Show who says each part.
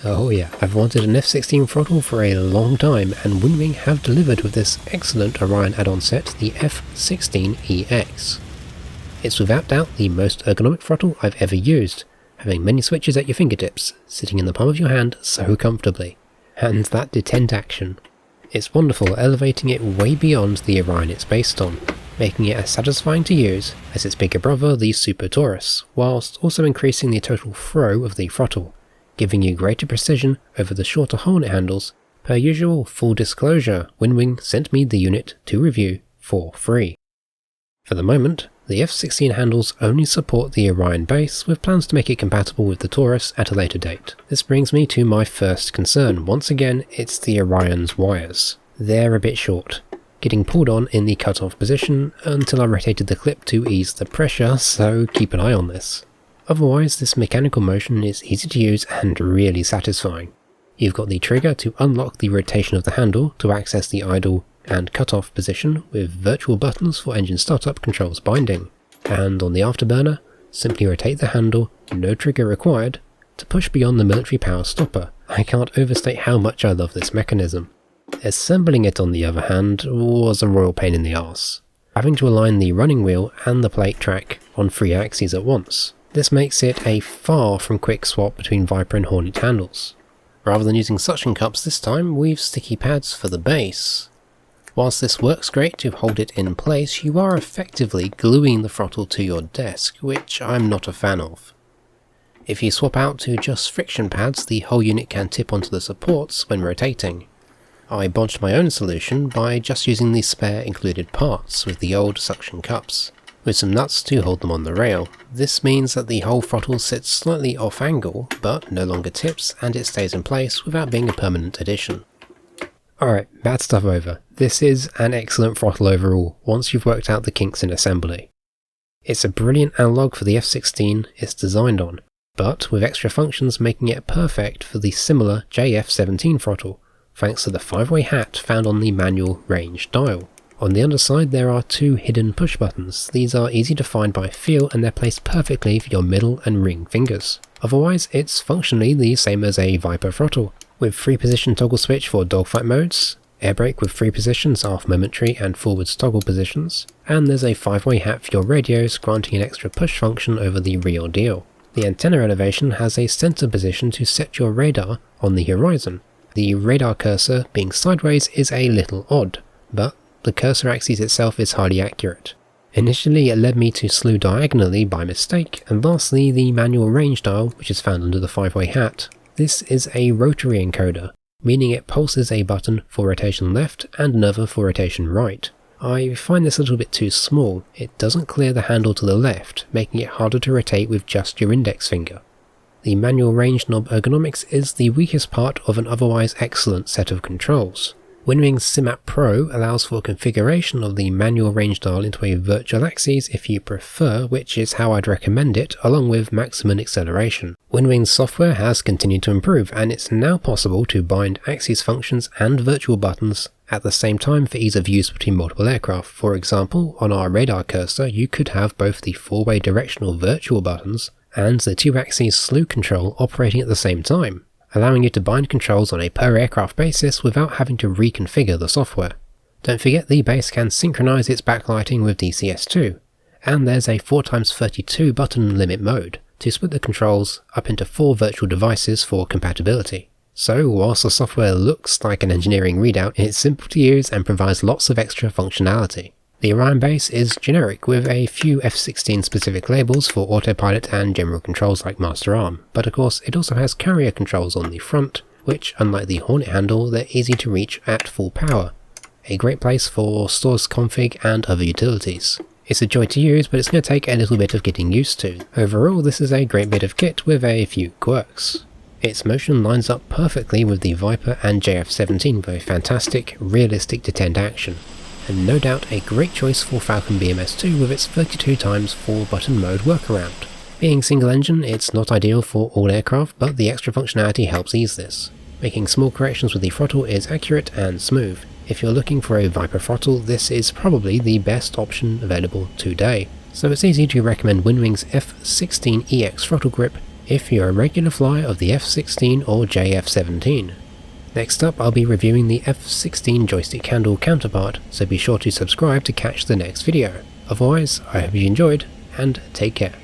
Speaker 1: Oh yeah, I've wanted an F-16 throttle for a long time, and WinWing have delivered with this excellent Orion add-on set, the F-16EX. It's without doubt the most ergonomic throttle I've ever used, having many switches at your fingertips, sitting in the palm of your hand so comfortably. And that detent action. It's wonderful, elevating it way beyond the Orion it's based on, making it as satisfying to use as its bigger brother, the Super Taurus, whilst also increasing the total throw of the throttle, giving you greater precision over the shorter Hornet handles. Per usual, full disclosure, WinWing sent me the unit to review for free. For the moment, the F-16 handles only support the Orion base, with plans to make it compatible with the Taurus at a later date. This brings me to my first concern. Once again, it's the Orion's wires. They're a bit short, getting pulled on in the cut-off position until I rotated the clip to ease the pressure, so keep an eye on this. Otherwise, this mechanical motion is easy to use and really satisfying. You've got the trigger to unlock the rotation of the handle to access the idle and cut-off position, with virtual buttons for engine startup controls binding, and on the afterburner, simply rotate the handle, no trigger required, to push beyond the military power stopper. I can't overstate how much I love this mechanism. Assembling it, on the other hand, was a royal pain in the arse, having to align the running wheel and the plate track on 3 axes at once. This makes it a far from quick swap between Viper and Hornet handles. Rather than using suction cups this time, we've sticky pads for the base. Whilst this works great to hold it in place, you are effectively gluing the throttle to your desk, which I'm not a fan of. If you swap out to just friction pads, the whole unit can tip onto the supports when rotating. I bodged my own solution by just using the spare included parts with the old suction cups, with some nuts to hold them on the rail. This means that the whole throttle sits slightly off angle, but no longer tips, and it stays in place without being a permanent addition. Alright, bad stuff over. This is an excellent throttle overall, once you've worked out the kinks in assembly. It's a brilliant analogue for the F-16 it's designed on, but with extra functions making it perfect for the similar JF-17 throttle, thanks to the 5-way hat found on the manual range dial. On the underside there are 2 hidden push buttons. These are easy to find by feel, and they're placed perfectly for your middle and ring fingers. Otherwise, it's functionally the same as a Viper throttle, with 3-position toggle switch for dogfight modes, air brake with 3 positions, half momentary and forwards toggle positions, and there's a 5-way hat for your radios, granting an extra push function over the real deal. The antenna elevation has a center position to set your radar on the horizon. The radar cursor being sideways is a little odd, but the cursor axis itself is highly accurate. Initially it led me to slew diagonally by mistake, and lastly the manual range dial, which is found under the 5-way hat. This is a rotary encoder, meaning it pulses a button for rotation left and another for rotation right. I find this a little bit too small. It doesn't clear the handle to the left, making it harder to rotate with just your index finger. The manual range knob ergonomics is the weakest part of an otherwise excellent set of controls. WinWing's SimApp Pro allows for configuration of the manual range dial into a virtual axis if you prefer, which is how I'd recommend it, along with maximum acceleration. WinWing's software has continued to improve, and it's now possible to bind axis functions and virtual buttons at the same time for ease of use between multiple aircraft. For example, on our radar cursor you could have both the 4-way directional virtual buttons and the 2-axis slew control operating at the same time, allowing you to bind controls on a per aircraft basis without having to reconfigure the software. Don't forget the base can synchronize its backlighting with DCS2, and there's a 4x32 button limit mode to split the controls up into 4 virtual devices for compatibility. So whilst the software looks like an engineering readout, it's simple to use and provides lots of extra functionality. The Orion base is generic, with a few F-16 specific labels for autopilot and general controls like Master Arm, but of course it also has carrier controls on the front, which, unlike the Hornet handle, they're easy to reach at full power. A great place for stores config and other utilities. It's a joy to use, but it's going to take a little bit of getting used to. Overall, this is a great bit of kit with a few quirks. Its motion lines up perfectly with the Viper and JF-17 for a fantastic, realistic detent action, and no doubt a great choice for Falcon BMS 2 with its 32x4 button mode workaround. Being single engine, it's not ideal for all aircraft, but the extra functionality helps ease this. Making small corrections with the throttle is accurate and smooth. If you're looking for a Viper throttle, this is probably the best option available today, so it's easy to recommend WinWing's F-16EX throttle grip if you're a regular flyer of the F-16 or JF-17. Next up, I'll be reviewing the F-16 joystick handle counterpart, so be sure to subscribe to catch the next video. Otherwise, I hope you enjoyed, and take care.